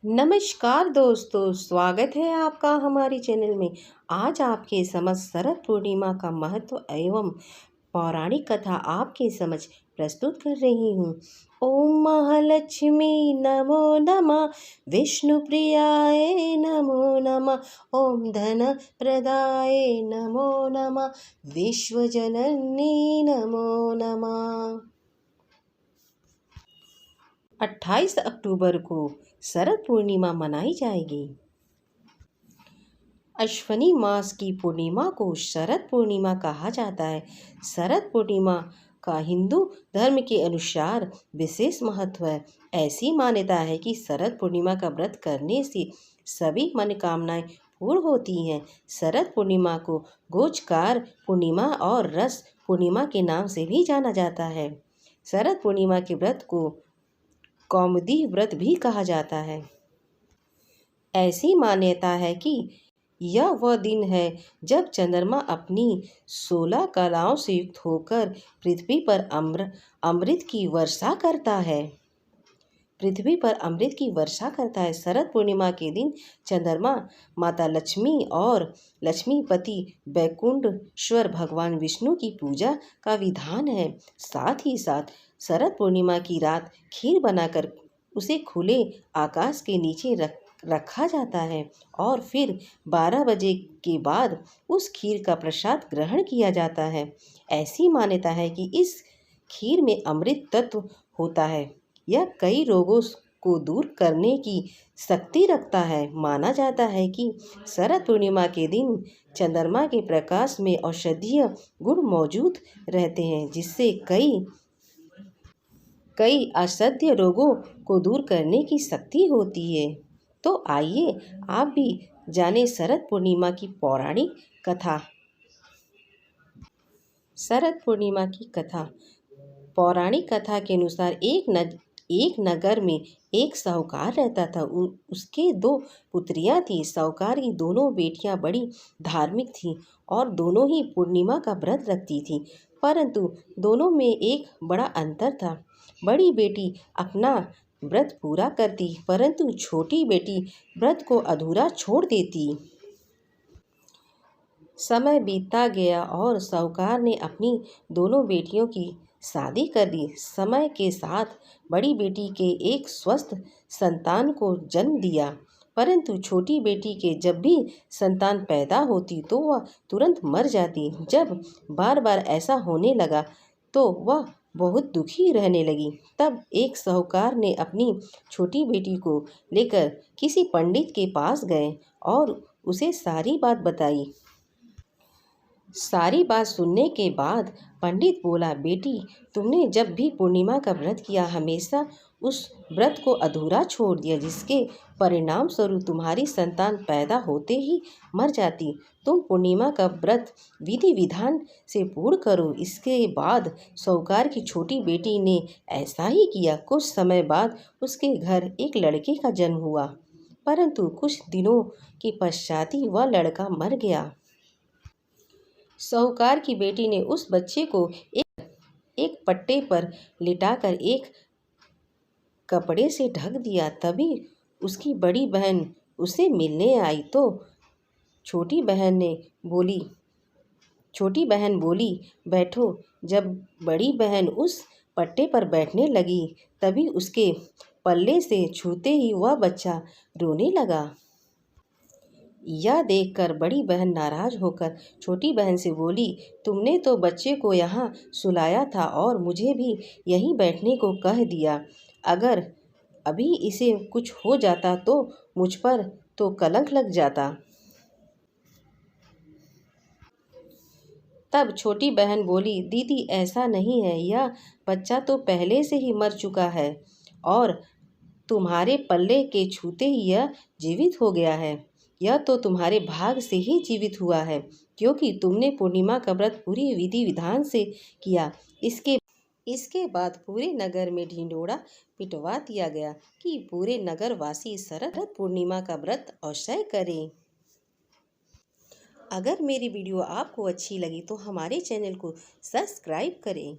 नमस्कार दोस्तों, स्वागत है आपका हमारे चैनल में। आज आपके समझ शरद पूर्णिमा का महत्व एवं पौराणिक कथा आपके समझ प्रस्तुत कर रही हूँ। ओम महालक्ष्मी नमो नमः, विष्णु प्रियाय नमो नमः, ओम धन प्रदाय नमो नमः, विश्वजननी नमो नमः। 28 अक्टूबर को शरद पूर्णिमा मनाई जाएगी। अश्विनी मास की पूर्णिमा को शरद पूर्णिमा कहा जाता है। शरद पूर्णिमा का हिंदू धर्म के अनुसार विशेष महत्व है। ऐसी मान्यता है कि शरद पूर्णिमा का व्रत करने से सभी मनोकामनाएं पूर्ण होती हैं। शरद पूर्णिमा को गोचकार पूर्णिमा और रस पूर्णिमा के नाम से भी जाना जाता है। शरद पूर्णिमा के व्रत को कौमुदी व्रत भी कहा जाता है। ऐसी मान्यता है कि यह वह दिन है जब चंद्रमा अपनी 16 कलाओं से युक्त होकर पृथ्वी पर अमृत की वर्षा करता है। शरद पूर्णिमा के दिन चंद्रमा माता लक्ष्मी और लक्ष्मीपति वैकुंठेश्वर भगवान विष्णु की पूजा का विधान है। साथ ही साथ शरद पूर्णिमा की रात खीर बनाकर उसे खुले आकाश के नीचे रखा जाता है और फिर 12 बजे के बाद उस खीर का प्रसाद ग्रहण किया जाता है। ऐसी मान्यता है कि इस खीर में अमृत तत्व होता है। यह कई रोगों को दूर करने की शक्ति रखता है। माना जाता है कि शरद पूर्णिमा के दिन चंद्रमा के प्रकाश में औषधीय गुण मौजूद रहते हैं, जिससे कई असाध्य रोगों को दूर करने की शक्ति होती है। तो आइए आप भी जाने शरद पूर्णिमा की पौराणिक कथा। शरद पूर्णिमा की कथा। पौराणिक कथा के अनुसार एक नगर में एक साहूकार रहता था। उसके 2 पुत्रियां थीं। साहूकार की दोनों बेटियां बड़ी धार्मिक थीं और दोनों ही पूर्णिमा का व्रत रखती थीं, परंतु दोनों में एक बड़ा अंतर था। बड़ी बेटी अपना व्रत पूरा करती, परंतु छोटी बेटी व्रत को अधूरा छोड़ देती। समय बीतता गया और साहूकार ने अपनी दोनों बेटियों की शादी कर दी। समय के साथ बड़ी बेटी के एक स्वस्थ संतान को जन्म दिया, परंतु छोटी बेटी के जब भी संतान पैदा होती तो वह तुरंत मर जाती। जब बार बार ऐसा होने लगा तो वह बहुत दुखी रहने लगी। तब एक साहूकार ने अपनी छोटी बेटी को लेकर किसी पंडित के पास गए और उसे सारी बात बताई। सारी बात सुनने के बाद पंडित बोला, बेटी, तुमने जब भी पूर्णिमा का व्रत किया हमेशा उस व्रत को अधूरा छोड़ दिया, जिसके परिणाम स्वरूप तुम्हारी संतान पैदा होते ही मर जाती। तुम पूर्णिमा का व्रत विधि विधान से पूर्ण करो। इसके बाद साहूकार की छोटी बेटी ने ऐसा ही किया। कुछ समय बाद उसके घर एक लड़के का जन्म हुआ, परंतु कुछ दिनों के पश्चात ही वह लड़का मर गया। साहूकार की बेटी ने उस बच्चे को एक पट्टे पर लिटाकर एक कपड़े से ढक दिया। तभी उसकी बड़ी बहन उसे मिलने आई तो छोटी बहन बोली, बैठो। जब बड़ी बहन उस पट्टे पर बैठने लगी तभी उसके पल्ले से छूते ही वह बच्चा रोने लगा। यह देखकर बड़ी बहन नाराज होकर छोटी बहन से बोली, तुमने तो बच्चे को यहाँ सुलाया था और मुझे भी यहीं बैठने को कह दिया। अगर अभी इसे कुछ हो जाता तो मुझ पर तो कलंक लग जाता। तब छोटी बहन बोली, दीदी, ऐसा नहीं है। यह बच्चा तो पहले से ही मर चुका है और तुम्हारे पल्ले के छूते ही यह जीवित हो गया है। यह तो तुम्हारे भाग से ही जीवित हुआ है, क्योंकि तुमने पूर्णिमा का व्रत पूरी विधि विधान से किया। इसके बाद पूरे नगर में ढिंढोरा पिटवा दिया गया कि पूरे नगर वासी शरद पूर्णिमा का व्रत अवश्य करें। अगर मेरी वीडियो आपको अच्छी लगी तो हमारे चैनल को सब्सक्राइब करें।